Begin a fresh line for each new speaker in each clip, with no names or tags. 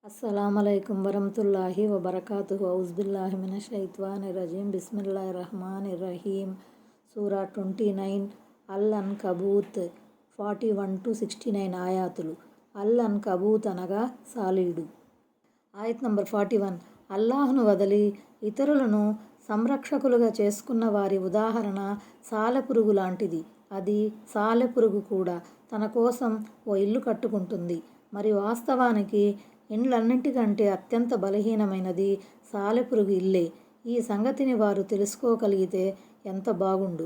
अस्सलामुअलैकुम वरहमतुल्लाहि वबरकातुहु औज़ुबिल्लाहि मिनश्शैत्वानिर्रजीम बिस्मिल्लाहिर्रहमानिर्रहीम సూరా 29 అల్ అన్కబూత్ 41-69 ఆయాతులు. అల్ అన్కబూత్ అనగా సాలీడు. ఆయత్ నంబర్ 41. అల్లాహ్ను వదిలి ఇతరులను సంరక్షకులుగా చేసుకున్న వారి ఉదాహరణ సాలెపురుగు లాంటిది. అది సాలెపురుగు కూడా తన కోసం ఓ ఇల్లు కట్టుకుంటుంది. మరి వాస్తవానికి ఇండ్లన్నింటికంటే అత్యంత బలహీనమైనది సాలెపురుగు ఇల్లే. ఈ సంగతిని వారు తెలుసుకోగలిగితే ఎంత బాగుండు.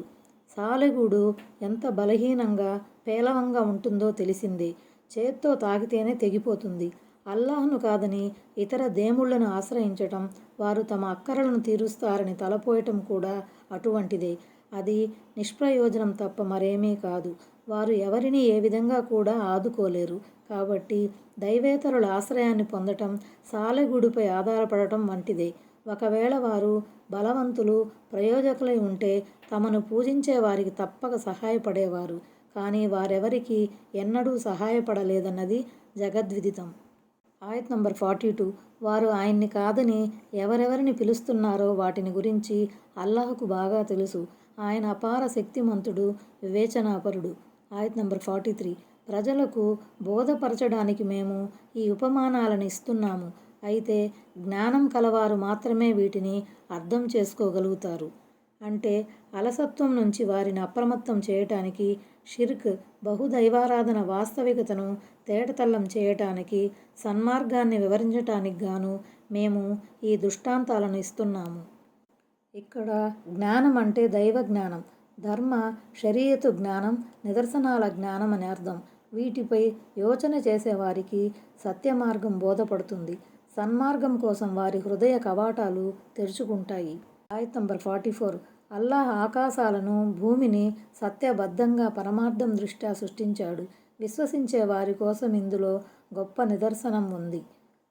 సాలెగూడు ఎంత బలహీనంగా పేలవంగా ఉంటుందో తెలిసిందే. చేత్తో తాకితేనే తెగిపోతుంది. అల్లాహ్ను కాదని ఇతర దేవుళ్లను ఆశ్రయించటం, వారు తమ అక్కరలను తీరుస్తారని తలపోయటం కూడా అటువంటిదే. అది నిష్ప్రయోజనం తప్ప మరేమీ కాదు. వారు ఎవరినీ ఏ విధంగా కూడా ఆదుకోలేరు. కాబట్టి దైవేతరుల ఆశ్రయాన్ని పొందటం సాలెగూడుపై ఆధారపడటం వంటిదే. ఒకవేళ వారు బలవంతులు, ప్రయోజకులై ఉంటే తమను పూజించే వారికి తప్పక సహాయపడేవారు. కానీ వారెవరికీ ఎన్నడూ సహాయపడలేదన్నది జగద్విదితం. ఆయత్ నంబర్ 42. వారు ఆయన్ని కాదని ఎవరెవరిని పిలుస్తున్నారో వాటిని గురించి అల్లాహ్కు బాగా తెలుసు. ఆయన అపార శక్తిమంతుడు, వివేచనాపరుడు. ఆయత్ నంబర్ 43. ప్రజలకు బోధపరచడానికి మేము ఈ ఉపమానాలను ఇస్తున్నాము. అయితే జ్ఞానం కలవారు మాత్రమే వీటిని అర్థం చేసుకోగలుగుతారు. అంటే అలసత్వం నుంచి వారిని అప్రమత్తం చేయటానికి, షిర్క్ బహుదైవారాధన వాస్తవికతను తేటతెల్లం చేయటానికి, సన్మార్గాన్ని వివరించటానికి గాను మేము ఈ దృష్టాంతాలను ఇస్తున్నాము. ఇక్కడ జ్ఞానం అంటే దైవ జ్ఞానం, ధర్మ షరీయతు జ్ఞానం, నిదర్శనాల జ్ఞానం అని అర్థం. వీటిపై యోచన చేసేవారికి సత్యమార్గం బోధపడుతుంది. సన్మార్గం కోసం వారి హృదయ కవాటాలు తెరుచుకుంటాయి. ఆయత్ నంబర్ 44. అల్లాహ్ ఆకాశాలను, భూమిని సత్యబద్ధంగా పరమార్థం దృష్ట్యా సృష్టించాడు. విశ్వసించే వారి కోసం ఇందులో గొప్ప నిదర్శనం ఉంది.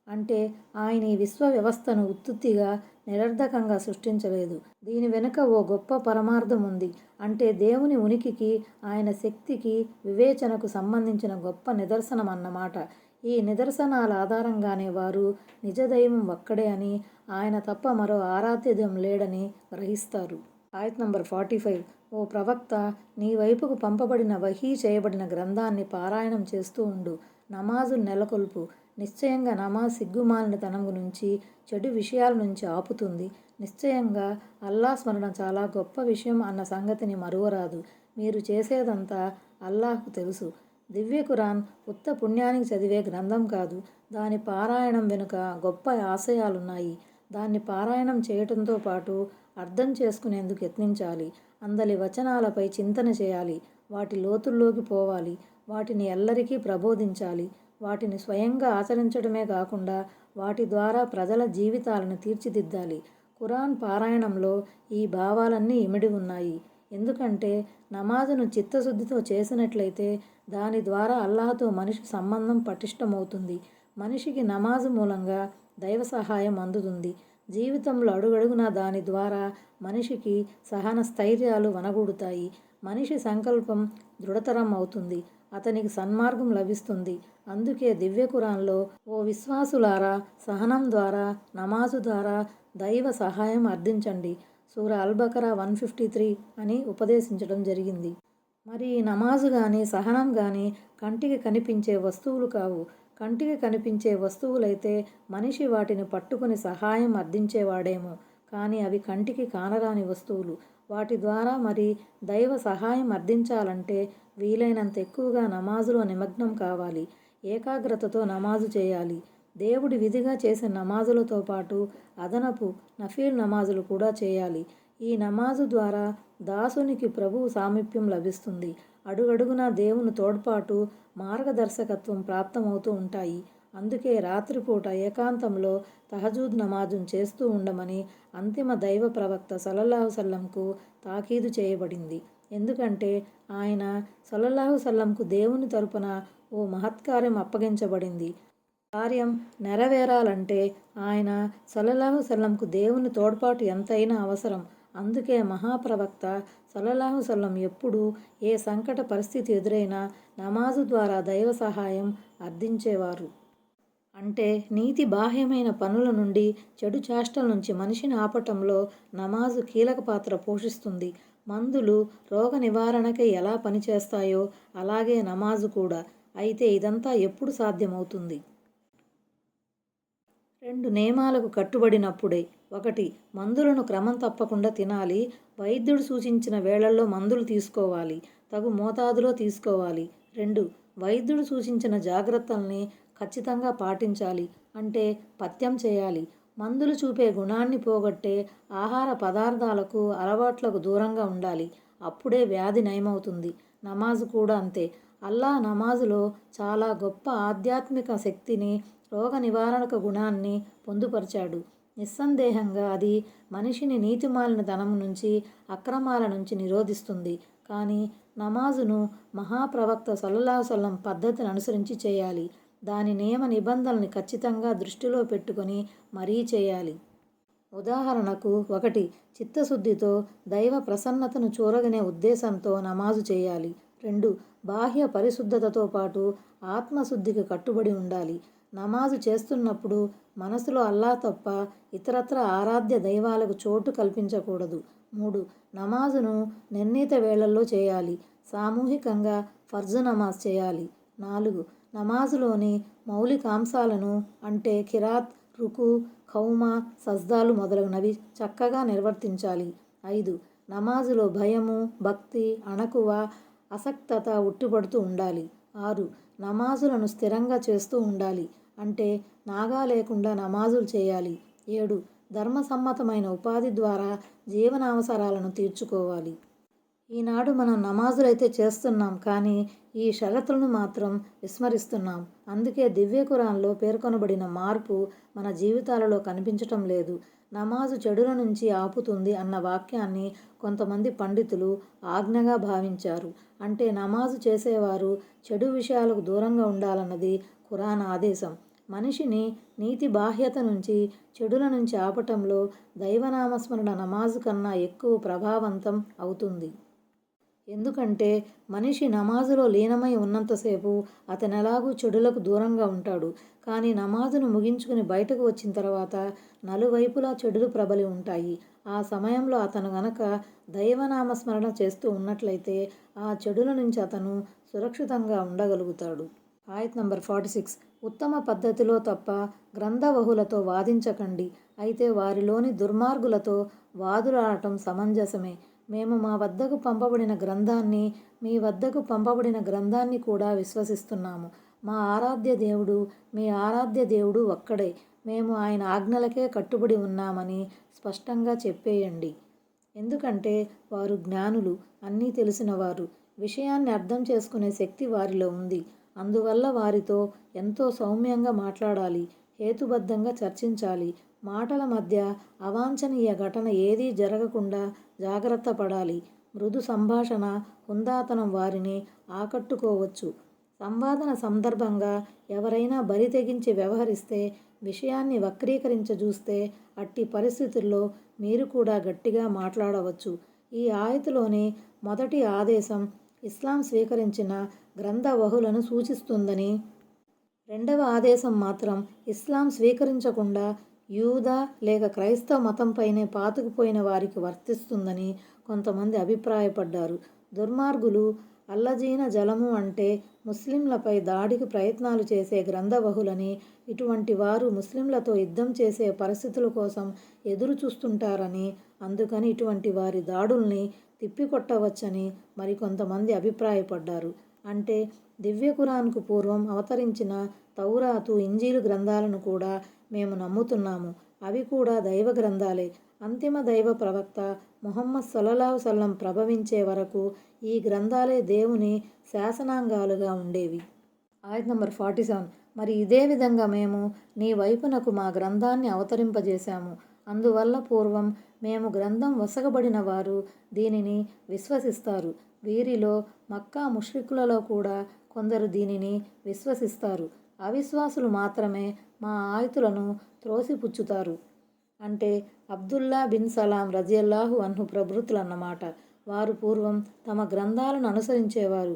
అంటే ఆయన ఈ విశ్వ వ్యవస్థను ఉత్తుత్తిగా, నిరర్ధకంగా సృష్టించలేదు. దీని వెనుక ఓ గొప్ప పరమార్థం ఉంది. అంటే దేవుని ఉనికికి, ఆయన శక్తికి, వివేచనకు సంబంధించిన గొప్ప నిదర్శనం అన్నమాట. ఈ నిదర్శనాల ఆధారంగానే వారు నిజదైవం ఒక్కడే అని, ఆయన తప్ప మరో ఆరాధ్యదైవం లేడని గ్రహిస్తారు. ఆయత్ నంబర్ 45. ఓ ప్రవక్త, నీ వైపుకు పంపబడిన వహీ చేయబడిన గ్రంథాన్ని పారాయణం చేస్తూ ఉండు. నమాజును నెలకొల్పు. నిశ్చయంగా నమాజ్ సిగ్గుమాలిన తనం నుంచి, చెడు విషయాల నుంచి ఆపుతుంది. నిశ్చయంగా అల్లాహ్ స్మరణ చాలా గొప్ప విషయం అన్న సంగతిని మరువరాదు. మీరు చేసేదంతా అల్లాహ్కు తెలుసు. దివ్య ఖురాన్ ఉత్త పుణ్యానికి చదివే గ్రంథం కాదు. దాని పారాయణం వెనుక గొప్ప ఆశయాలున్నాయి. దాన్ని పారాయణం చేయటంతో పాటు అర్థం చేసుకునేందుకు యత్నించాలి. అందలి వచనాలపై చింతన చేయాలి. వాటి లోతుల్లోకి పోవాలి. వాటిని ఎల్లరికీ ప్రబోధించాలి. వాటిని స్వయంగా ఆచరించడమే కాకుండా వాటి ద్వారా ప్రజల జీవితాలను తీర్చిదిద్దాలి. ఖురాన్ పారాయణంలో ఈ భావాలన్నీ ఇమిడి ఉన్నాయి. ఎందుకంటే నమాజును చిత్తశుద్ధితో చేసినట్లయితే దాని ద్వారా అల్లాహ్తో మనిషి సంబంధం పటిష్టమవుతుంది. మనిషికి నమాజు మూలంగా దైవ సహాయం అందుతుంది. జీవితంలో అడుగడుగునా దాని ద్వారా మనిషికి సహన స్థైర్యాలు వనగూడుతాయి. మనిషి సంకల్పం దృఢతరం అవుతుంది. అతనికి సన్మార్గం లభిస్తుంది. అందుకే దివ్య ఖురాన్లో, ఓ విశ్వాసులారా, సహనం ద్వారా, నమాజు ద్వారా దైవ సహాయం అర్థించండి, సూరా అల్-బకరా 153 అని ఉపదేశించడం జరిగింది. మరి ఈ నమాజు కానీ, సహనం కానీ కంటికి కనిపించే వస్తువులు కావు. కంటికి కనిపించే వస్తువులైతే మనిషి వాటిని పట్టుకుని సహాయం అర్థించేవాడేమో. కానీ అవి కంటికి కానరాని వస్తువులు. వాటి ద్వారా మరి దైవ సహాయం అర్థించాలంటే వీలైనంత ఎక్కువగా నమాజులో నిమగ్నం కావాలి. ఏకాగ్రతతో నమాజు చేయాలి. దేవుడి విధిగా చేసే నమాజులతో పాటు అదనపు నఫీల్ నమాజులు కూడా చేయాలి. ఈ నమాజు ద్వారా దాసునికి ప్రభువు సామీప్యం లభిస్తుంది. అడుగడుగునా దేవుని తోడ్పాటు, మార్గదర్శకత్వం ప్రాప్తమవుతూ ఉంటాయి. అందుకే రాత్రిపూట ఏకాంతంలో తహజుద్ నమాజును చేస్తూ ఉండమని అంతిమ దైవ ప్రవక్త సల్లల్లాహు సల్లంకు తాకీదు చేయబడింది. ఎందుకంటే ఆయన సల్లల్లాహు సల్లంకు దేవుని తరపున ఓ మహత్కార్యం అప్పగించబడింది. కార్యం నెరవేరాలంటే ఆయన సల్లల్లాహు సల్లంకు దేవుని తోడ్పాటు ఎంతైనా అవసరం. అందుకే మహాప్రవక్త సల్లల్లాహు సల్లం ఎప్పుడూ ఏ సంకట పరిస్థితి ఎదురైనా నమాజు ద్వారా దైవ సహాయం అర్థించేవారు. అంటే నీతి బాహ్యమైన పనుల నుండి, చెడు చేష్టల నుంచి మనిషిని ఆపటంలో నమాజు కీలక పాత్ర పోషిస్తుంది. మందులు రోగ నివారణకై ఎలా పనిచేస్తాయో అలాగే నమాజు కూడా. అయితే ఇదంతా ఎప్పుడు సాధ్యమవుతుంది? 2 నియమాలకు కట్టుబడినప్పుడే. 1. మందులను క్రమం తప్పకుండా తినాలి. వైద్యుడు సూచించిన వేళల్లో మందులు తీసుకోవాలి. తగు మోతాదులో తీసుకోవాలి. 2. వైద్యుడు సూచించిన జాగ్రత్తల్ని ఖచ్చితంగా పాటించాలి. అంటే పథ్యం చేయాలి. మందులు చూపే గుణాన్ని పోగొట్టే ఆహార పదార్థాలకు, అలవాట్లకు దూరంగా ఉండాలి. అప్పుడే వ్యాధి నయమవుతుంది. నమాజు కూడా అంతే. అల్లా నమాజులో చాలా గొప్ప ఆధ్యాత్మిక శక్తిని, రోగ నివారణక గుణాన్ని పొందుపరిచాడు. నిస్సందేహంగా అది మనిషిని నీతిమాలిన ధనం నుంచి, అక్రమాల నుంచి నిరోధిస్తుంది. కానీ నమాజును మహాప్రవక్త సల్లల్లాహు అలైహి వసల్లం పద్ధతిని అనుసరించి చేయాలి. దాని నియమ నిబంధనల్ని ఖచ్చితంగా దృష్టిలో పెట్టుకొని మరీ చేయాలి. ఉదాహరణకు 1. చిత్తశుద్ధితో, దైవ ప్రసన్నతను చూరగనే ఉద్దేశంతో నమాజు చేయాలి. 2. బాహ్య పరిశుద్ధతతో పాటు ఆత్మశుద్ధికి కట్టుబడి ఉండాలి. నమాజు చేస్తున్నప్పుడు మనసులో అల్లా తప్ప ఇతరత్ర ఆరాధ్య దైవాలకు చోటు కల్పించకూడదు. 3. నమాజును నిర్ణీత వేళల్లో చేయాలి. సామూహికంగా ఫర్జు నమాజ్ చేయాలి. 4. నమాజులోని మౌలికాంశాలను అంటే కిరాత్, రుకు, ఖౌమా, సజ్దాలు మొదలగునవి చక్కగా నిర్వర్తించాలి. 5. నమాజులో భయము, భక్తి, అణకువ, అసక్తత ఉట్టిపడుతూ ఉండాలి. 6. నమాజులను స్థిరంగా చేస్తూ ఉండాలి. అంటే నాగా లేకుండా నమాజులు చేయాలి. 7. ధర్మసమ్మతమైన ఉపాధి ద్వారా జీవనావసరాలను తీర్చుకోవాలి. ఈనాడు మనం నమాజులైతే చేస్తున్నాం, కానీ ఈ షరతులను మాత్రం విస్మరిస్తున్నాం. అందుకే దివ్య ఖురాన్లో పేర్కొనబడిన మార్పు మన జీవితాలలో కనిపించటం లేదు. నమాజు చెడుల నుంచి ఆపుతుంది అన్న వాక్యాన్ని కొంతమంది పండితులు ఆజ్ఞగా భావించారు. అంటే నమాజు చేసేవారు చెడు విషయాలకు దూరంగా ఉండాలన్నది ఖురాన్ ఆదేశం. మనిషిని నీతి బాహ్యత నుంచి, చెడుల నుంచి ఆపటంలో దైవనామస్మరణ నమాజు కన్నా ఎక్కువ ప్రభావవంతం అవుతుంది. ఎందుకంటే మనిషి నమాజులో లీనమై ఉన్నంతసేపు అతనెలాగూ చెడులకు దూరంగా ఉంటాడు. కానీ నమాజును ముగించుకుని బయటకు వచ్చిన తర్వాత నలువైపులా చెడులు ప్రబలి ఉంటాయి. ఆ సమయంలో అతను గనక దైవనామస్మరణ చేస్తూ ఉన్నట్లయితే ఆ చెడుల నుంచి అతను సురక్షితంగా ఉండగలుగుతాడు. ఆయత్ నంబర్ 46. ఉత్తమ పద్ధతిలో తప్ప గ్రంథవహులతో వాదించకండి. అయితే వారిలోని దుర్మార్గులతో వాదులాడటం సమంజసమే. మేము మా వద్దకు పంపబడిన గ్రంథాన్ని, మీ వద్దకు పంపబడిన గ్రంథాన్ని కూడా విశ్వసిస్తున్నాము. మా ఆరాధ్య దేవుడు, మీ ఆరాధ్య దేవుడు ఒక్కడే. మేము ఆయన ఆజ్ఞలకే కట్టుబడి ఉన్నామని స్పష్టంగా చెప్పేయండి. ఎందుకంటే వారు జ్ఞానులు, అన్నీ తెలిసినవారు. విషయాన్ని అర్థం చేసుకునే శక్తి వారిలో ఉంది. అందువల్ల వారితో ఎంతో సౌమ్యంగా మాట్లాడాలి, హేతుబద్ధంగా చర్చించాలి. మాటల మధ్య అవాంఛనీయ ఘటన ఏదీ జరగకుండా జాగ్రత్త పడాలి. మృదు సంభాషణ, హుందాతనం వారిని ఆకట్టుకోవచ్చు. సంవాదన సందర్భంగా ఎవరైనా బరి తెగించి వ్యవహరిస్తే, విషయాన్ని వక్రీకరించజూస్తే అట్టి పరిస్థితుల్లో మీరు కూడా గట్టిగా మాట్లాడవచ్చు. ఈ ఆయతులోని మొదటి ఆదేశం ఇస్లాం స్వీకరించిన గ్రంథవహులను సూచిస్తుందని, రెండవ ఆదేశం మాత్రం ఇస్లాం స్వీకరించకుండా యూదా లేక క్రైస్తవ మతంపైనే పాతుకుపోయిన వారికి వర్తిస్తుందని కొంతమంది అభిప్రాయపడ్డారు. దుర్మార్గులు అల్లజీన జలము అంటే ముస్లింలపై దాడికి ప్రయత్నాలు చేసే గ్రంథవహులని, ఇటువంటి వారు ముస్లింలతో యుద్ధం చేసే పరిస్థితుల కోసం ఎదురు చూస్తుంటారని, అందుకని ఇటువంటి వారి దాడుల్ని తిప్పికొట్టవచ్చని మరికొంతమంది అభిప్రాయపడ్డారు. అంటే దివ్య ఖురాన్కు పూర్వం అవతరించిన తౌరాతు, ఇంజీలు గ్రంథాలను కూడా మేము నమ్ముతున్నాము. అవి కూడా దైవ గ్రంథాలే. అంతిమ దైవ ప్రవక్త ముహమ్మద్ సల్లల్లాహు అలైహి వసల్లం ప్రభవించే వరకు ఈ గ్రంథాలే దేవుని శాసనాంగాలుగా ఉండేవి. ఆయత్ నంబర్ 47. మరి ఇదే విధంగా మేము నీ వైపునకు మా గ్రంథాన్ని అవతరింపజేశాము. అందువల్ల పూర్వం మేము గ్రంథం వసగబడిన వారు దీనిని విశ్వసిస్తారు. వీరిలో మక్కా ముష్రికులలో కూడా కొందరు దీనిని విశ్వసిస్తారు. అవిశ్వాసులు మాత్రమే మా ఆయతులను త్రోసిపుచ్చుతారు. అంటే అబ్దుల్లా బిన్ సలాం రజియల్లాహు అన్హు ప్రభృతులన్నమాట. వారు పూర్వం తమ గ్రంథాలను అనుసరించేవారు.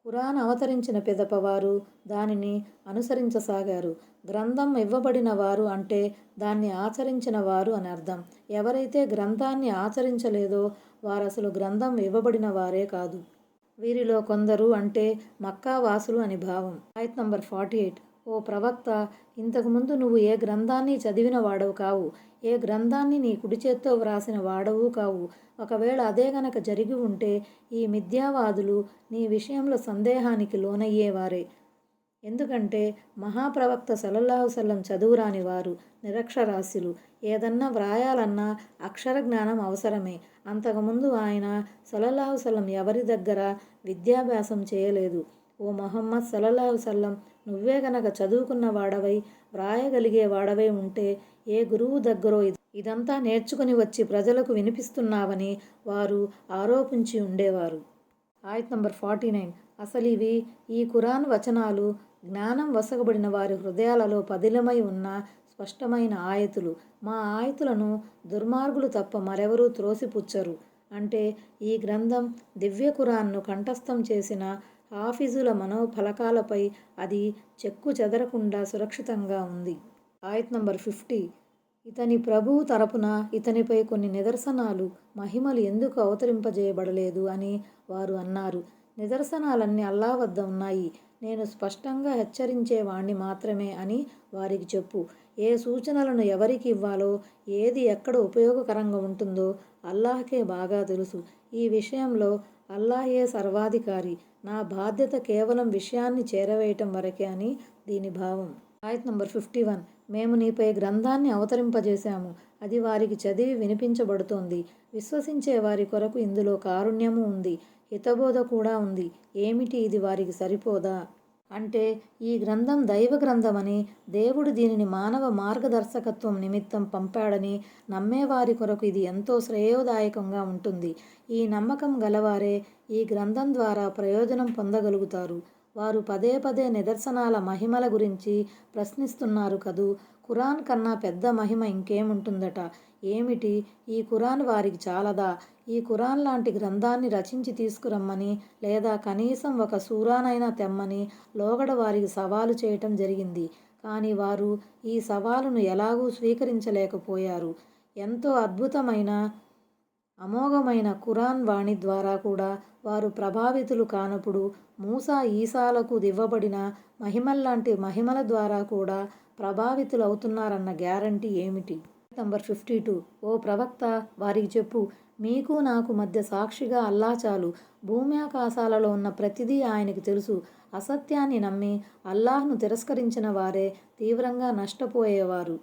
ఖురాన్ అవతరించిన పిదప వారు దానిని అనుసరించసాగారు. గ్రంథం ఇవ్వబడిన వారు అంటే దాన్ని ఆచరించిన వారు అని అర్థం. ఎవరైతే గ్రంథాన్ని ఆచరించలేదో వారసలు గ్రంథం ఇవ్వబడిన వారే కాదు. వీరిలో కొందరు అంటే మక్కా వాసులు అని భావం. ఆయత్ నంబర్ 48. ఓ ప్రవక్త, ఇంతకుముందు నువ్వు ఏ గ్రంథాన్ని చదివిన వాడవు కావు, ఏ గ్రంథాన్ని నీ కుడి చేత్తో వ్రాసిన వాడవు కావు. ఒకవేళ అదే గనక జరిగి ఉంటే ఈ మిథ్యావాదులు నీ విషయంలో సందేహానికి లోనయ్యేవారే. ఎందుకంటే మహాప్రవక్త సల్లల్లాహు సల్లం చదువురాని వారు, నిరక్షరాస్యులు. ఏదన్నా వ్రాయాలన్నా అక్షర జ్ఞానం అవసరమే. అంతకుముందు ఆయన సల్లల్లాహు సల్లం ఎవరి దగ్గర విద్యాభ్యాసం చేయలేదు. ఓ మొహమ్మద్ సల్లల్లాహు సల్లం, నువ్వే గనక చదువుకున్న వాడవై వ్రాయగలిగే వాడవై ఉంటే ఏ గురువు దగ్గరో ఇదంతా నేర్చుకుని వచ్చి ప్రజలకు వినిపిస్తున్నావని వారు ఆరోపించి ఉండేవారు. ఆయత్ నంబర్ 49. అసలివి ఈ ఖురాన్ వచనాలు జ్ఞానం వసగబడిన వారి హృదయాలలో పదిలమై ఉన్న స్పష్టమైన ఆయతులు. మా ఆయతులను దుర్మార్గులు తప్ప మరెవరూ త్రోసిపుచ్చరు. అంటే ఈ గ్రంథం దివ్య ఖురాన్ను కంఠస్థం చేసిన హాఫిజుల మనోఫలకాలపై అది చెక్కు చెదరకుండా సురక్షితంగా ఉంది. ఆయత్ నంబర్ 50. ఇతని ప్రభువు తరపున ఇతనిపై కొన్ని నిదర్శనాలు, మహిమలు ఎందుకు అవతరింపజేయబడలేదు అని వారు అన్నారు. నిదర్శనాలన్నీ అల్లా వద్ద ఉన్నాయి. నేను స్పష్టంగా హెచ్చరించేవాణ్ణి మాత్రమే అని వారికి చెప్పు. ఏ సూచనలను ఎవరికి ఇవ్వాలో, ఏది ఎక్కడ ఉపయోగకరంగా ఉంటుందో అల్లాహ్కే బాగా తెలుసు. ఈ విషయంలో అల్లాహే సర్వాధికారి. నా బాధ్యత కేవలం విషయాన్ని చేరవేయటం వరకే అని దీని భావం. ఆయత్ నంబర్ 51. మేము నీపై గ్రంథాన్ని అవతరింపజేశాము. అది వారికి చదివి వినిపించబడుతోంది. విశ్వసించే వారి కొరకు ఇందులో కారుణ్యము ఉంది, హితబోధ కూడా ఉంది. ఏమిటి ఇది వారికి సరిపోదా? అంటే ఈ గ్రంథం దైవ గ్రంథమని, దేవుడు దీనిని మానవ మార్గదర్శకత్వం నిమిత్తం పంపాడని నమ్మేవారి కొరకు ఇది ఎంతో శ్రేయోదాయకంగా ఉంటుంది. ఈ నమ్మకం గలవారే ఈ గ్రంథం ద్వారా ప్రయోజనం పొందగలుగుతారు. వారు పదే పదే నిదర్శనాల మహిమల గురించి ప్రశ్నిస్తున్నారు కదూ. ఖురాన్ కన్నా పెద్ద మహిమ ఇంకేముంటుందట? ఏమిటి ఈ ఖురాన్ వారికి చాలదా? ఈ ఖురాన్ లాంటి గ్రంథాన్ని రచించి తీసుకురమ్మని, లేదా కనీసం ఒక సూరానైనా తెమ్మని లోగడ వారికి సవాలు చేయటం జరిగింది. కానీ వారు ఈ సవాలును ఎలాగూ స్వీకరించలేకపోయారు. ఎంతో అద్భుతమైన అమోఘమైన ఖురాన్ వాణి ద్వారా కూడా వారు ప్రభావితులు కానప్పుడు మూసా ఈసాలకు ఇవ్వబడిన మహిమల్లాంటి మహిమల ద్వారా కూడా ప్రభావితులు అవుతున్నారన్న గ్యారంటీ ఏమిటి? నంబర్ 52. ఓ ప్రవక్త, వారికి చెప్పు, మీకు నాకు మధ్య సాక్షిగా అల్లా చాలు. భూమి ఆకాశాలలో ఉన్న ప్రతిదీ ఆయనకి తెలుసు. అసత్యాన్ని నమ్మి అల్లాహ్ను తిరస్కరించిన వారే తీవ్రంగా నష్టపోయేవారు.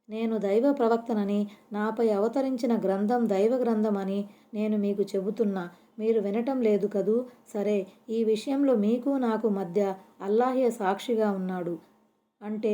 నేను దైవ ప్రవక్తనని, నాపై అవతరించిన గ్రంథం దైవ గ్రంథమని నేను మీకు చెబుతున్నా. మీరు వినటం లేదు కదూ. సరే, ఈ విషయంలో మీకు నాకు మధ్య అల్లాహే సాక్షిగా ఉన్నాడు. అంటే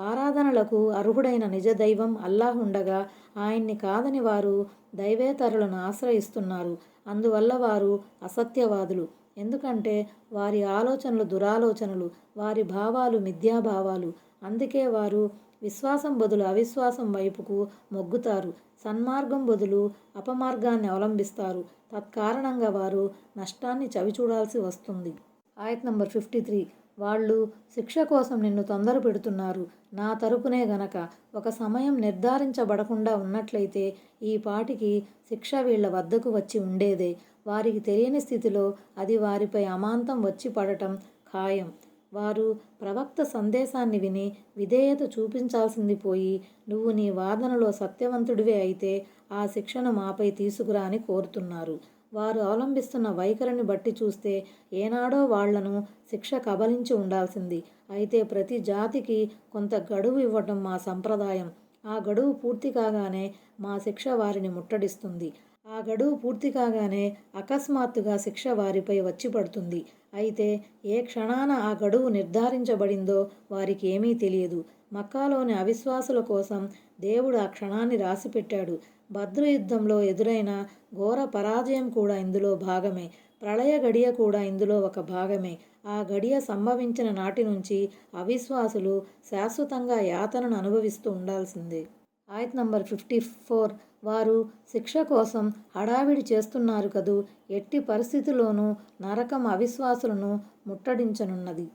ఆరాధనలకు అర్హుడైన నిజ దైవం అల్లాహ్ ఉండగా ఆయన్ని కాదని వారు దైవేతరులను ఆశ్రయిస్తున్నారు. అందువల్ల వారు అసత్యవాదులు. ఎందుకంటే వారి ఆలోచనలు దురాలోచనలు, వారి భావాలు మిథ్యాభావాలు. అందుకే వారు విశ్వాసం బదులు అవిశ్వాసం వైపుకు మొగ్గుతారు. సన్మార్గం బదులు అపమార్గాన్ని అవలంబిస్తారు. తత్కారణంగా వారు నష్టాన్ని చవిచూడాల్సి వస్తుంది. ఆయత్ నంబర్ 53. వాళ్ళు శిక్ష కోసం నిన్ను తొందర పెడుతున్నారు. నా తరపునే గనక ఒక సమయం నిర్ధారించబడకుండా ఉన్నట్లయితే ఈ పాటికి శిక్ష వీళ్ల వద్దకు వచ్చి ఉండేదే. వారికి తెలియని స్థితిలో అది వారిపై అమాంతం వచ్చి పడటం ఖాయం. వారు ప్రవక్త సందేశాన్ని విని విధేయత చూపించాల్సింది పోయి, నువ్వు నీ వాదనలో సత్యవంతుడివే అయితే ఆ శిక్షను మాపై తీసుకురా అని కోరుతున్నారు. వారు అవలంబిస్తున్న వైఖరిని బట్టి చూస్తే ఏనాడో వాళ్లను శిక్ష కబలించి ఉండాల్సింది. అయితే ప్రతి జాతికి కొంత గడువు ఇవ్వటం మా సంప్రదాయం. ఆ గడువు పూర్తి కాగానే మా శిక్ష వారిని ముట్టడిస్తుంది. ఆ గడువు పూర్తి కాగానే అకస్మాత్తుగా శిక్ష వారిపై వచ్చి పడుతుంది. అయితే ఏ క్షణాన ఆ గడువు నిర్ధారించబడిందో వారికి ఏమీ తెలియదు. మక్కాలోని అవిశ్వాసుల కోసం దేవుడు ఆ క్షణాన్ని రాసిపెట్టాడు. బద్రు యుద్ధంలో ఎదురైన ఘోర పరాజయం కూడా ఇందులో భాగమే. ప్రళయ గడియ కూడా ఇందులో ఒక భాగమే. ఆ గడియ సంభవించిన నాటి నుంచి అవిశ్వాసులు శాశ్వతంగా యాతనను అనుభవిస్తూ ఉండాల్సిందే. ఆయత్ నంబర్ 54. వారు శిక్ష కోసం హడావిడి చేస్తున్నారు కదూ, ఎట్టి పరిస్థితిలోనూ నరకం అవిశ్వాసులను ముట్టడించనున్నది.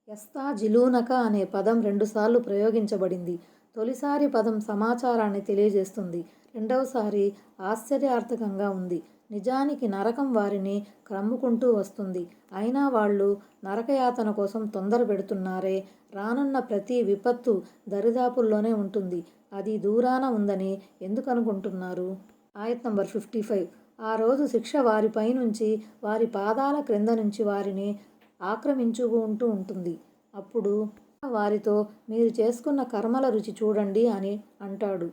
యస్తాజిలూనక అనే పదం 2 సార్లు ప్రయోగించబడింది. తొలిసారి పదం సమాచారాన్ని తెలియజేస్తుంది, రెండవసారి ఆశ్చర్యార్థకంగా ఉంది. నిజానికి నరకం వారిని క్రమ్ముకుంటూ వస్తుంది. అయినా వాళ్ళు నరకయాతన కోసం తొందర పెడుతున్నారే. రానున్న ప్రతి విపత్తు దరిదాపుల్లోనే ఉంటుంది. అది దూరాన ఉందని ఎందుకు అనుకుంటున్నారు? ఆయత్ నంబర్ 55. ఆ రోజు శిక్ష వారిపై నుంచి, వారి పాదాల క్రింద నుంచి వారిని ఆక్రమించుకుంటూ ఉంటుంది. అప్పుడు వారితో, మీరు చేసుకున్న కర్మల రుచి చూడండి అని అంటాడు.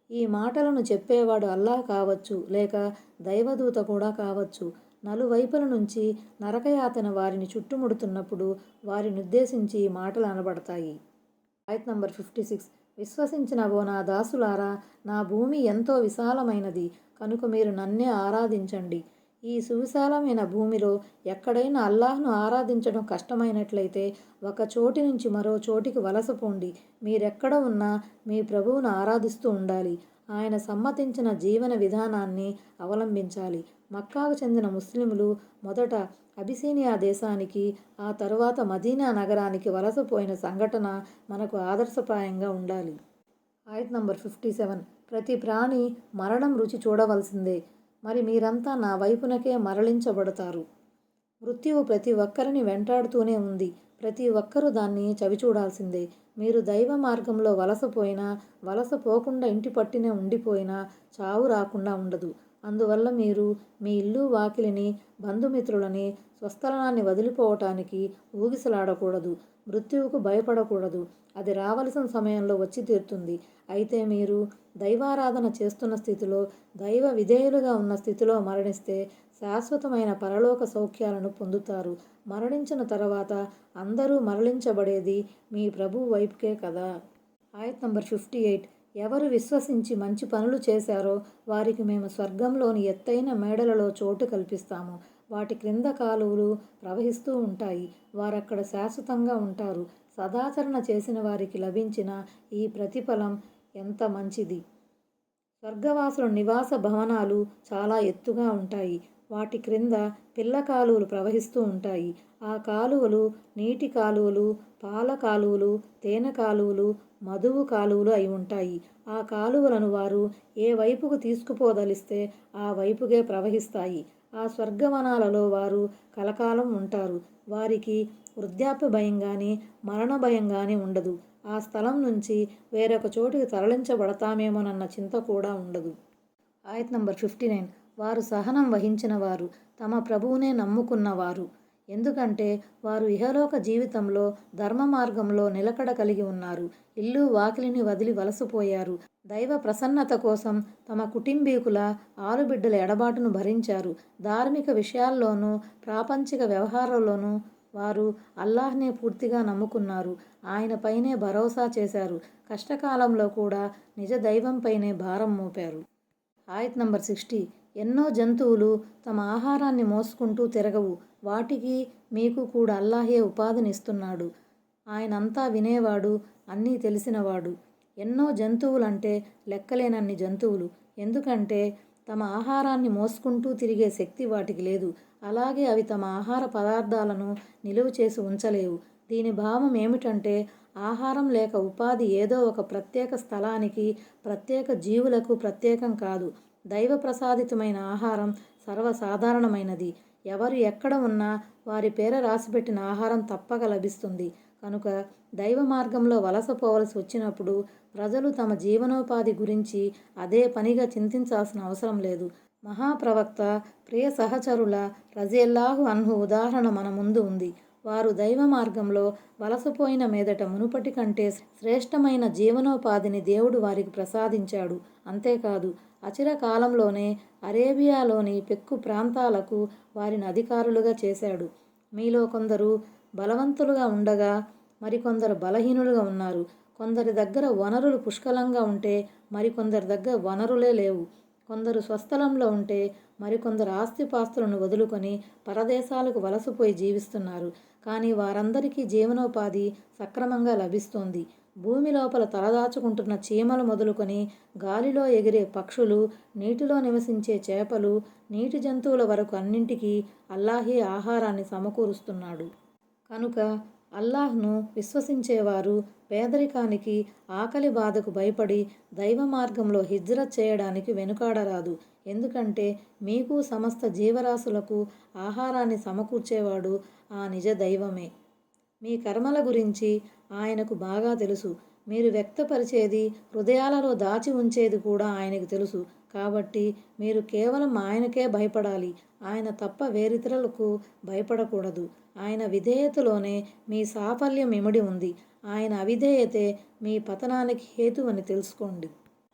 ఈ మాటలను చెప్పేవాడు అల్లాహ్ కావచ్చు, లేక దైవదూత కూడా కావచ్చు. నలువైపుల నుంచి నరకయాతన వారిని చుట్టుముడుతున్నప్పుడు వారినుద్దేశించి ఈ మాటలు అనబడతాయి. ఆయత్ నంబర్ 56. విశ్వసించిన ఓ నా దాసులారా, నా భూమి ఎంతో విశాలమైనది కనుక మీరు నన్నే ఆరాధించండి. ఈ సువిశాలమైన భూమిలో ఎక్కడైనా అల్లాహ్ను ఆరాధించడం కష్టమైనట్లయితే ఒక చోటి నుంచి మరో చోటికి వలసపోండి. మీరెక్కడ ఉన్నా మీ ప్రభువును ఆరాధిస్తూ ఉండాలి. ఆయన సమ్మతించిన జీవన విధానాన్ని అవలంబించాలి. మక్కాకు చెందిన ముస్లింలు మొదట అబిసీనియా దేశానికి, ఆ తరువాత మదీనా నగరానికి వలసపోయిన సంఘటన మనకు ఆదర్శప్రాయంగా ఉండాలి. ఆయత్ నంబర్ 57. ప్రతి ప్రాణి మరణం రుచి చూడవలసిందే, మరి మీరంతా నా వైపునకే మరలించబడతారు. మృత్యువు ప్రతి ఒక్కరిని వెంటాడుతూనే ఉంది. ప్రతి ఒక్కరూ దాన్ని చవిచూడాల్సిందే. మీరు దైవ మార్గంలో వలసపోయినా, వలసపోకుండా ఇంటి పట్టునే ఉండిపోయినా చావు రాకుండా ఉండదు. అందువల్ల మీరు మీ ఇల్లు వాకిలిని, బంధుమిత్రులని, స్వస్థలాన్ని వదిలిపోవటానికి ఊగిసలాడకూడదు. మృత్యువుకు భయపడకూడదు. అది రావలసిన సమయంలో వచ్చి తీరుతుంది. అయితే మీరు దైవారాధన చేస్తున్న స్థితిలో, దైవ విధేయులుగా ఉన్న స్థితిలో మరణిస్తే శాశ్వతమైన పరలోక సౌఖ్యాలను పొందుతారు. మరణించిన తర్వాత అందరూ మరలించబడేది మీ ప్రభువు వైపుకే కదా. ఆయత్ నంబర్ 58. ఎవరు విశ్వసించి మంచి పనులు చేశారో వారికి మేము స్వర్గంలోని ఎత్తైన మేడలలో చోటు కల్పిస్తాము. వాటి క్రింద కాలువలు ప్రవహిస్తూ ఉంటాయి. వారక్కడ శాశ్వతంగా ఉంటారు. సదాచరణ చేసిన వారికి లభించిన ఈ ప్రతిఫలం ఎంత మంచిది. స్వర్గవాసుల నివాస భవనాలు చాలా ఎత్తుగా ఉంటాయి. వాటి క్రింద పిల్ల కాలువలు ప్రవహిస్తూ ఉంటాయి. ఆ కాలువలు నీటి కాలువలు, పాల కాలువలు, తేనె కాలువలు, మధువు కాలువలు అయి ఉంటాయి. ఆ కాలువలను వారు ఏ వైపుకు తీసుకుపోదలిస్తే ఆ వైపుకే ప్రవహిస్తాయి. ఆ స్వర్గవనాలలో వారు కలకాలం ఉంటారు. వారికి వృద్ధాప్య భయం కానీ, మరణ భయం కానీ ఉండదు. ఆ స్థలం నుంచి వేరొక చోటికి తరలించబడతామేమోనన్న చింత కూడా ఉండదు. ఆయత్ నంబర్ 59. వారు సహనం వహించిన వారు, తమ ప్రభువునే నమ్ముకున్నవారు. ఎందుకంటే వారు ఇహలోక జీవితంలో ధర్మ మార్గంలో నిలకడ కలిగి ఉన్నారు. ఇల్లు వాకిలిని వదిలి వలసపోయారు. దైవ ప్రసన్నత కోసం తమ కుటుంబీకుల ఆలుబిడ్డల ఎడబాటును భరించారు. ధార్మిక విషయాల్లోనూ, ప్రాపంచిక వ్యవహారాల్లోనూ వారు అల్లాహ్నే పూర్తిగా నమ్ముకున్నారు. ఆయనపైనే భరోసా చేశారు. కష్టకాలంలో కూడా నిజ దైవంపైనే భారం మోపారు. ఆయత్ నంబర్ 60. ఎన్నో జంతువులు తమ ఆహారాన్ని మోసుకుంటూ తిరగవు. వాటికి మీకు కూడా అల్లాహే ఉపాధినిస్తున్నాడు. ఆయనంతా వినేవాడు, అన్నీ తెలిసినవాడు. ఎన్నో జంతువులంటే లెక్కలేనన్ని జంతువులు. ఎందుకంటే తమ ఆహారాన్ని మోసుకుంటూ తిరిగే శక్తి వాటికి లేదు. అలాగే అవి తమ ఆహార పదార్థాలను నిలువ చేసి ఉంచలేవు. దీని భావం ఏమిటంటే ఆహారం లేక ఉపాధి ఏదో ఒక ప్రత్యేక స్థలానికి, ప్రత్యేక జీవులకు ప్రత్యేకం కాదు. దైవ ప్రసాదితమైన ఆహారం సర్వసాధారణమైనది. ఎవరు ఎక్కడ ఉన్నా వారి పేర రాసిపెట్టిన ఆహారం తప్పక లభిస్తుంది. కనుక దైవ మార్గంలో వలసపోవలసి వచ్చినప్పుడు ప్రజలు తమ జీవనోపాధి గురించి అదే పనిగా చింతించాల్సిన అవసరం లేదు. మహాప్రవక్త ప్రియ సహచరుల రజియల్లాహు అన్హు ఉదాహరణ మన ముందు ఉంది. వారు దైవ మార్గంలో వలసపోయిన మీదట మునుపటి కంటే శ్రేష్టమైన జీవనోపాధిని దేవుడు వారికి ప్రసాదించాడు. అంతేకాదు, అచిర కాలంలోనే అరేబియాలోని పెక్కు ప్రాంతాలకు వారిని అధికారులుగా చేశాడు. మీలో కొందరు బలవంతులుగా ఉండగా మరికొందరు బలహీనులుగా ఉన్నారు. కొందరి దగ్గర వనరులు పుష్కలంగా ఉంటే మరికొందరి దగ్గర వనరులే లేవు. కొందరు స్వస్థలంలో ఉంటే మరికొందరు ఆస్తిపాస్తులను వదులుకొని పరదేశాలకు వలసపోయి జీవిస్తున్నారు. కానీ వారందరికీ జీవనోపాధి సక్రమంగా లభిస్తోంది. భూమి లోపల తలదాచుకుంటున్న చీమలు మొదలుకొని గాలిలో ఎగిరే పక్షులు, నీటిలో నివసించే చేపలు, నీటి జంతువుల వరకు అన్నింటికీ అల్లాహే ఆహారాన్ని సమకూరుస్తున్నాడు. కనుక అల్లాహ్ను విశ్వసించేవారు పేదరికానికి, ఆకలి బాధకు భయపడి దైవ మార్గంలో హిజ్రత్ చేయడానికి వెనుకాడరాదు. ఎందుకంటే మీకు సమస్త జీవరాశులకు ఆహారాన్ని సమకూర్చేవాడు ఆ నిజ దైవమే. మీ కర్మల గురించి ఆయనకు బాగా తెలుసు. మీరు వ్యక్తపరిచేది, హృదయాలలో దాచి ఉంచేది కూడా ఆయనకు తెలుసు. కాబట్టి మీరు కేవలం ఆయనకే భయపడాలి. ఆయన తప్ప వేరితరులకు భయపడకూడదు. ఆయన విధేయతలోనే మీ సాఫల్యం ఇమిడి ఉంది. ఆయన అవిధేయతే మీ పతనానికి హేతువని తెలుసుకోండి.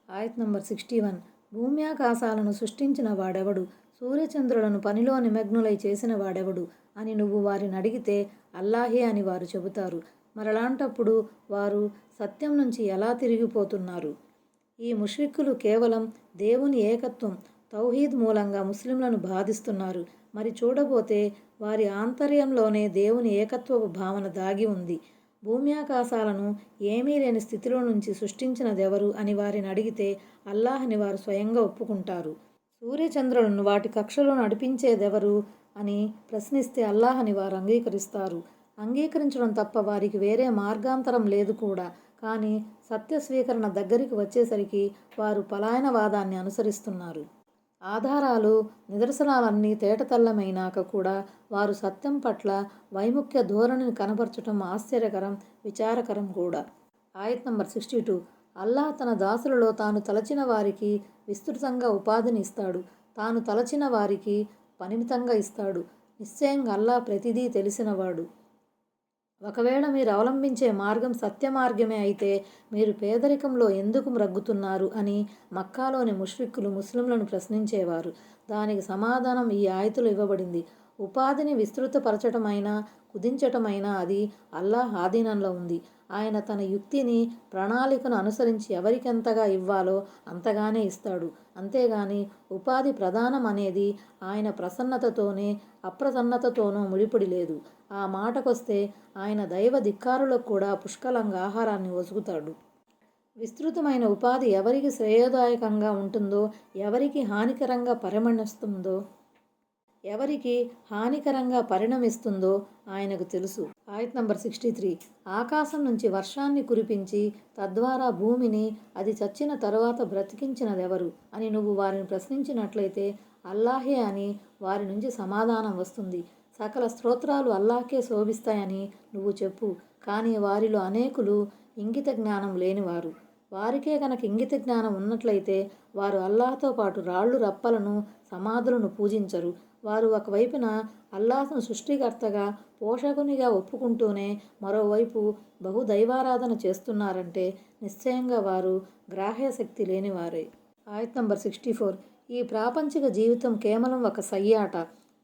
ఆయత్ నంబర్ 61. భూమ్యాకాశాలను సృష్టించిన వాడెవడు? సూర్యచంద్రులను పనిలో నిమగ్నులై చేసిన వాడెవడు అని నువ్వు వారిని అడిగితే అల్లాహే అని వారు చెబుతారు. మరలాంటప్పుడు వారు సత్యం నుంచి ఎలా తిరిగిపోతున్నారు? ఈ ముష్రిక్కులు కేవలం దేవుని ఏకత్వం, తౌహీద్ మూలంగా ముస్లింలను బాధిస్తున్నారు. మరి చూడబోతే వారి ఆంతర్యంలోనే దేవుని ఏకత్వపు భావన దాగి ఉంది. భూమ్యాకాశాలను ఏమీ లేని స్థితిలో నుంచి సృష్టించినదెవరు అని వారిని అడిగితే అల్లాహ్ని వారు స్వయంగా ఒప్పుకుంటారు. సూర్యచంద్రులను వాటి కక్షలో నడిపించేదెవరు అని ప్రశ్నిస్తే అల్లాహ్ అని వారు అంగీకరిస్తారు. అంగీకరించడం తప్ప వారికి వేరే మార్గాంతరం లేదు కూడా. కానీ సత్య స్వీకరణ దగ్గరికి వచ్చేసరికి వారు పలాయనవాదాన్ని అనుసరిస్తున్నారు. ఆధారాలు, నిదర్శనాలన్నీ తేటతెల్లమైనాక కూడా వారు సత్యం పట్ల వైముఖ్య ధోరణిని కనబరచటం ఆశ్చర్యకరం, విచారకరం కూడా. ఆయత్ నంబర్ 62. అల్లాహ్ తన దాసులలో తాను తలచిన వారికి విస్తృతంగా ఉపాధిని ఇస్తాడు. తాను తలచిన వారికి పరిమితంగా ఇస్తాడు. నిశ్చయంగా అల్లాహ్ ప్రతిదీ తెలిసినవాడు. ఒకవేళ మీరు అవలంబించే మార్గం సత్య మార్గమే అయితే మీరు పేదరికంలో ఎందుకు మ్రగ్గుతున్నారు అని మక్కాలోని ముష్రిక్కులు ముస్లింలను ప్రశ్నించేవారు. దానికి సమాధానం ఈ ఆయతులు ఇవ్వబడింది. ఉపాధిని విస్తృతపరచటమైనా కుదించటమైనా అది అల్లాహ్ ఆధీనంలో ఉంది. ఆయన తన యుక్తిని, ప్రణాళికను అనుసరించి ఎవరికెంతగా ఇవ్వాలో అంతగానే ఇస్తాడు. అంతేగాని ఉపాధి ప్రధానం అనేది ఆయన ప్రసన్నతతోనే అప్రసన్నతతోనూ ముడిపడి లేదు. ఆ మాటకొస్తే ఆయన దైవ ధిక్కారులకు కూడా పుష్కలంగా ఆహారాన్ని ఒసుగుతాడు. విస్తృతమైన ఉపాధి ఎవరికి శ్రేయోదాయకంగా ఉంటుందో, ఎవరికి హానికరంగా ఆయనకు తెలుసు. ఆయత్ నంబర్ 63. ఆకాశం నుంచి వర్షాన్ని కురిపించి తద్వారా భూమిని అది చచ్చిన తరువాత బ్రతికించినదెవరు అని నువ్వు వారిని ప్రశ్నించినట్లయితే అల్లాహే అని వారి నుంచి సమాధానం వస్తుంది. సకల స్తోత్రాలు అల్లాహ్కే శోభిస్తాయని నువ్వు చెప్పు. కానీ వారిలో అనేకులు ఇంగిత జ్ఞానం లేనివారు. వారికే కనుక ఇంగిత జ్ఞానం ఉన్నట్లయితే వారు అల్లాహ్తో పాటు రాళ్ళు, రప్పలను, సమాధులను పూజించరు. వారు ఒకవైపున అల్లాహ్ను సృష్టికర్తగా, పోషకునిగా ఒప్పుకుంటూనే మరోవైపు బహుదైవారాధన చేస్తున్నారంటే నిశ్చయంగా వారు గ్రాహ్యశక్తి లేనివారే. ఆయత్ నంబర్ 64. ఈ ప్రాపంచిక జీవితం కేవలం ఒక సయ్యాట,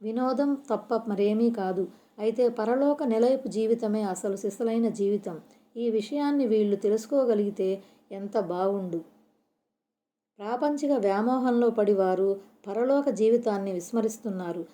వినోదం తప్ప మరేమీ కాదు. అయితే పరలోక నిలయపు జీవితమే అసలు సిసలైన జీవితం. ఈ విషయాన్ని వీళ్ళు తెలుసుకోగలిగితే ఎంత బావుండు. ప్రాపంచిక వ్యామోహంలో పడి వారు పరలోక జీవితాన్ని విస్మరిస్తున్నారు.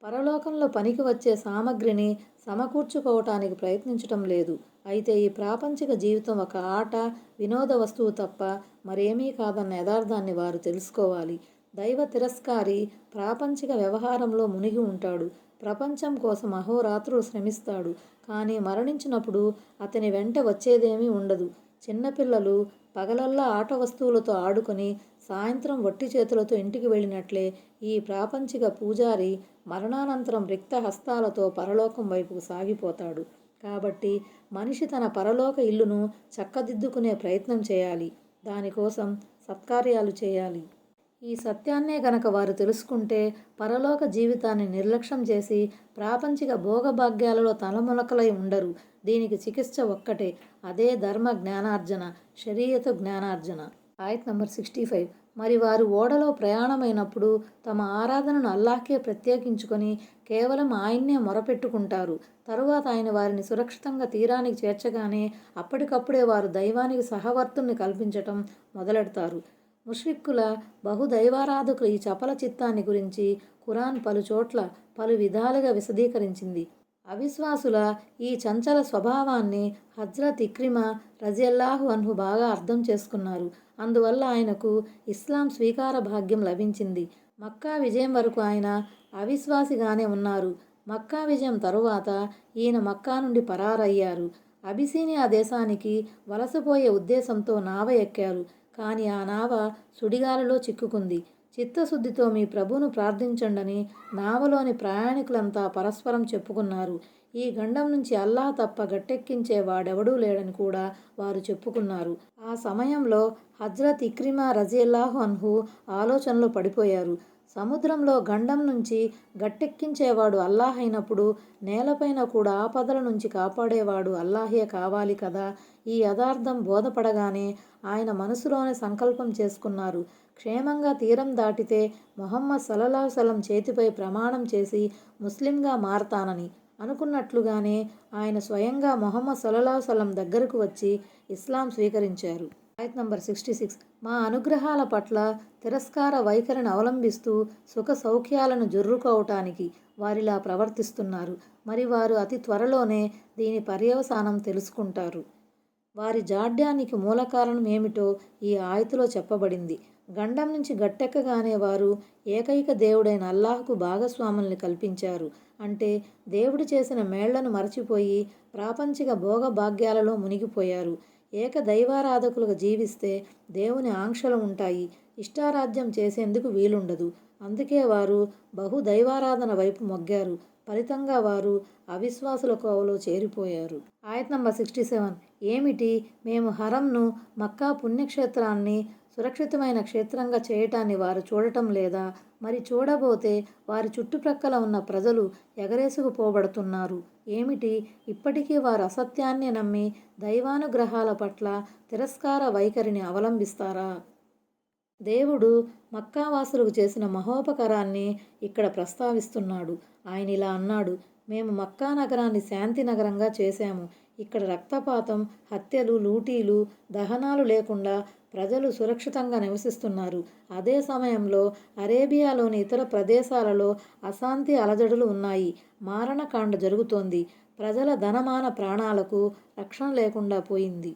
పరలోకంలో పనికి వచ్చే సామగ్రిని సమకూర్చుకోవటానికి ప్రయత్నించటం లేదు. అయితే ఈ ప్రాపంచిక జీవితం ఒక ఆట, వినోద వస్తువు తప్ప మరేమీ కాదన్న యథార్థాన్ని వారు తెలుసుకోవాలి. దైవ తిరస్కారి ప్రాపంచిక వ్యవహారంలో మునిగి ఉంటాడు. ప్రపంచం కోసం అహోరాత్రులు శ్రమిస్తాడు. కానీ మరణించినప్పుడు అతని వెంట వచ్చేదేమీ ఉండదు. చిన్నపిల్లలు పగలల్లా ఆట వస్తువులతో ఆడుకొని సాయంత్రం వట్టి చేతులతో ఇంటికి వెళ్ళినట్లే ఈ ప్రాపంచిక పూజారి మరణానంతరం రిక్త హస్తాలతో పరలోకం వైపుకు సాగిపోతాడు. కాబట్టి మనిషి తన పరలోక ఇల్లును చక్కదిద్దుకునే ప్రయత్నం చేయాలి. దానికోసం సత్కార్యాలు చేయాలి. ఈ సత్యాన్నే గనక వారు తెలుసుకుంటే పరలోక జీవితాన్ని నిర్లక్ష్యం చేసి ప్రాపంచిక భోగభాగ్యాలలో తలమునకలై ఉండరు. దీనికి చికిత్స ఒక్కటే, అదే ధర్మ జ్ఞానార్జన, శరీయతు జ్ఞానార్జన. ఆయత్ నంబర్ 65. మరి వారు ఓడలో ప్రయాణమైనప్పుడు తమ ఆరాధనను అల్లాహ్కే ప్రత్యేకించుకొని కేవలం ఆయన్నే మొరపెట్టుకుంటారు. తరువాత ఆయన వారిని సురక్షితంగా తీరానికి చేర్చగానే అప్పటికప్పుడే వారు దైవానికి సహవర్తుల్ని కల్పించటం మొదలెడతారు. ముష్రిక్కుల బహుదైవారాధకుల ఈ చపల చిత్తాన్ని గురించి ఖురాన్ పలుచోట్ల పలు విధాలుగా విశదీకరించింది. అవిశ్వాసుల ఈ చంచల స్వభావాన్ని హజ్రత్ ఇక్రిమా రజియల్లాహు అన్హు బాగా అర్థం చేసుకున్నారు. అందువల్ల ఆయనకు ఇస్లాం స్వీకార భాగ్యం లభించింది. మక్కా విజయం వరకు ఆయన అవిశ్వాసిగానే ఉన్నారు. మక్కా విజయం తరువాత ఈయన మక్కా నుండి పరారయ్యారు. అబిసీనియా దేశానికి వలసపోయే ఉద్దేశంతో నావ ఎక్కారు. కానీ ఆ నావ సుడిగాలిలో చిక్కుకుంది. చిత్తశుద్ధితో మీ ప్రభువును ప్రార్థించండని నావలోని ప్రయాణికులంతా పరస్పరం చెప్పుకున్నారు. ఈ గండం నుంచి అల్లాహ్ తప్ప గట్టెక్కించే వాడెవడూ లేడని కూడా వారు చెప్పుకున్నారు. ఆ సమయంలో హజ్రత్ ఇక్రిమా రజియల్లాహు అన్హు ఆలోచనలో పడిపోయారు. సముద్రంలో గండం నుంచి గట్టెక్కించేవాడు అల్లాహ్ అయినప్పుడు నేలపైన కూడా ఆపదల నుంచి కాపాడేవాడు అల్లాహే కావాలి కదా. ఈ యథార్థం బోధపడగానే ఆయన మనసులోనే సంకల్పం చేసుకున్నారు. క్షేమంగా తీరం దాటితే ముహమ్మద్ సల్లల్లాహు అలైహి వసల్లం చేతిపై ప్రమాణం చేసి ముస్లింగా మారతానని. అనుకున్నట్లుగానే ఆయన స్వయంగా ముహమ్మద్ సల్లల్లాహు అలైహి వసల్లం దగ్గరకు వచ్చి ఇస్లాం స్వీకరించారు. ఆయత్ నంబర్ 66. మా అనుగ్రహాల పట్ల తిరస్కార వైఖరిని అవలంబిస్తూ సుఖ సౌఖ్యాలను జొర్రుకోవటానికి వారిలా ప్రవర్తిస్తున్నారు. మరి వారు అతి త్వరలోనే దీని పర్యవసానం తెలుసుకుంటారు. వారి జాడ్యానికి మూల కారణం ఏమిటో ఈ ఆయతులో చెప్పబడింది. గండం నుంచి గట్టెక్కగానే వారు ఏకైక దేవుడైన అల్లాహ్కు భాగస్వాముల్ని కల్పించారు. అంటే దేవుడు చేసిన మేళ్లను మరచిపోయి ప్రాపంచిక భోగభాగ్యాలలో మునిగిపోయారు. ఏక దైవారాధకులుగా జీవిస్తే దేవుని ఆంక్షలు ఉంటాయి. ఇష్టారాజ్యం చేసేందుకు వీలుండదు. అందుకే వారు బహుదైవారాధన వైపు మొగ్గారు. ఫలితంగా వారు అవిశ్వాసుల కోవలో చేరిపోయారు. ఆయత్ నంబర్ 67. ఏమిటి, మేము హరంను, మక్కా పుణ్యక్షేత్రాన్ని సురక్షితమైన క్షేత్రంగా చేయటాన్ని వారు చూడటం లేదా? మరి చూడబోతే వారి చుట్టుప్రక్కల ఉన్న ప్రజలు ఎగరేసుకుపోబడుతున్నారు. ఏమిటి, ఇప్పటికీ వారు అసత్యాన్ని నమ్మి దైవానుగ్రహాల పట్ల తిరస్కార వైఖరిని అవలంబిస్తారా? దేవుడు మక్కావాసులకు చేసిన మహోపకారాన్ని ఇక్కడ ప్రస్తావిస్తున్నాడు. ఆయన ఇలా అన్నాడు: మేము మక్కా నగరాన్ని శాంతి నగరంగా చేశాము. ఇక్కడ రక్తపాతం, హత్యలు, లూటీలు, దహనాలు లేకుండా ప్రజలు సురక్షితంగా నివసిస్తున్నారు. అదే సమయంలో అరేబియాలోని ఇతర ప్రదేశాలలో అశాంతి అలజడులు ఉన్నాయి. మారణకాండ జరుగుతోంది. ప్రజల ధనమాన ప్రాణాలకు రక్షణ లేకుండా పోయింది.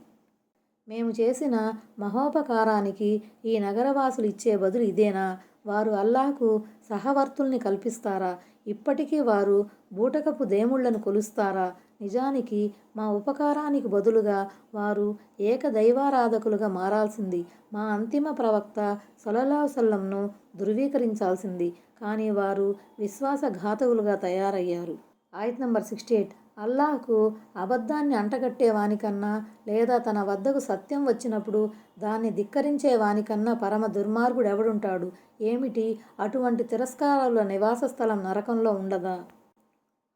మేము చేసిన మహోపకారానికి ఈ నగరవాసులు ఇచ్చే బదులు ఇదేనా? వారు అల్లాహ్కు సహవర్తుల్ని కల్పిస్తారా? ఇప్పటికీ వారు బూటకపు దేవుళ్లను కొలుస్తారా? నిజానికి మా ఉపకారానికి బదులుగా వారు ఏకదైవారాధకులుగా మారాల్సింది. మా అంతిమ ప్రవక్త సల్లల్లాహు అలైహి వసల్లంను ధృవీకరించాల్సింది. కానీ వారు విశ్వాసఘాతకులుగా తయారయ్యారు. ఆయత్ నంబర్ 68. అల్లాహ్కు అబద్ధాన్ని అంటగట్టేవానికన్నా లేదా తన వద్దకు సత్యం వచ్చినప్పుడు దాన్ని ధిక్కరించే వానికన్నా పరమ దుర్మార్గుడెవడుంటాడు? ఏమిటి, అటువంటి తిరస్కారాల నివాస స్థలం నరకంలో ఉండదా?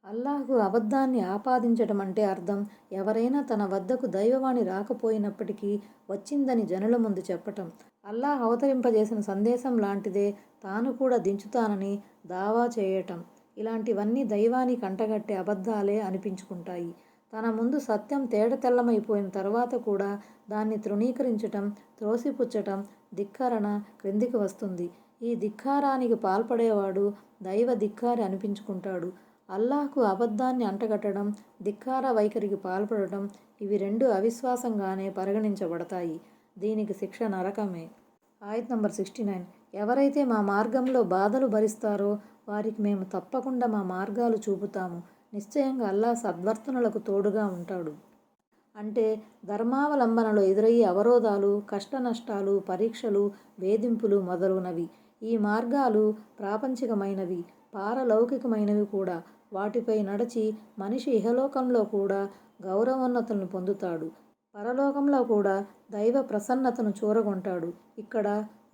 అల్లాహ్కు అబద్ధాన్ని ఆపాదించటం అంటే అర్థం ఎవరైనా తన వద్దకు దైవవాణి రాకపోయినప్పటికీ వచ్చిందని జనుల ముందు చెప్పటం. అల్లాహ్ అవతరింపజేసిన సందేశం లాంటిదే తాను కూడా దించుతానని దావా చేయటం. ఇలాంటివన్నీ దైవానికి అంటగట్టే అబద్ధాలే అనిపించుకుంటాయి. తన ముందు సత్యం తేటతెల్లమైపోయిన తర్వాత కూడా దాన్ని తృణీకరించటం, త్రోసిపుచ్చటం ధిక్కరణ క్రిందికి వస్తుంది. ఈ ధిక్కారానికి పాల్పడేవాడు దైవ ధిక్కారి అనిపించుకుంటాడు. అల్లాహ్కు అబద్ధాన్ని అంటగట్టడం, ధిక్కార వైఖరికి పాల్పడటం ఇవి రెండు అవిశ్వాసంగానే పరిగణించబడతాయి. దీనికి శిక్ష నరకమే. ఆయత్ నంబర్ 69. ఎవరైతే మా మార్గంలో బాధలు భరిస్తారో వారికి మేము తప్పకుండా మా మార్గాలు చూపుతాము. నిశ్చయంగా అల్లాహ్ సద్వర్తనులకు తోడుగా ఉంటాడు. అంటే ధర్మావలంబనలో ఎదురయ్యే అవరోధాలు, కష్టనష్టాలు, పరీక్షలు, వేధింపులు మొదలగునవి. ఈ మార్గాలు ప్రాపంచికమైనవి, పారలౌకికమైనవి కూడా. వాటిపై నడచి మనిషి ఇహలోకంలో కూడా గౌరవోన్నతులను పొందుతాడు, పరలోకంలో కూడా దైవ ప్రసన్నతను చూరగొంటాడు. ఇక్కడ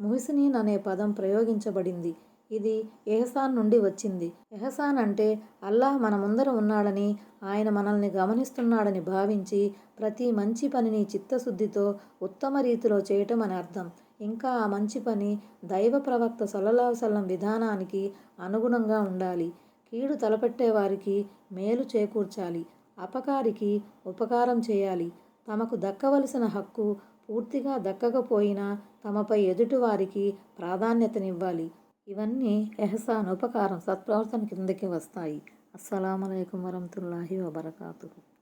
ముహ్సినీన్ అనే పదం ప్రయోగించబడింది. ఇది ఎహ్సాన్ నుండి వచ్చింది. ఎహ్సాన్ అంటే అల్లాహ్ మన ముందర ఉన్నాడని, ఆయన మనల్ని గమనిస్తున్నాడని భావించి ప్రతి మంచి పనిని చిత్తశుద్ధితో ఉత్తమ రీతిలో చేయటం అని అర్థం. ఇంకా ఆ మంచి పని దైవ ప్రవక్త సల్లల్లాహు అలైహి వసల్లం విధానానికి అనుగుణంగా ఉండాలి. కీడు తలపెట్టే వారికి మేలు చేకూర్చాలి, అపకారికి ఉపకారం చేయాలి, తమకు దక్కవలసిన హక్కు పూర్తిగా దక్కకపోయినా తమపై ఎదుటివారికి ప్రాధాన్యతనివ్వాలి. ఇవన్నీ ఎహ్సాన్, ఉపకారం, సత్ప్రవర్తన కిందకి వస్తాయి. అస్సలాము అలైకుం వరహ్మతుల్లాహి వబరకాతుహు.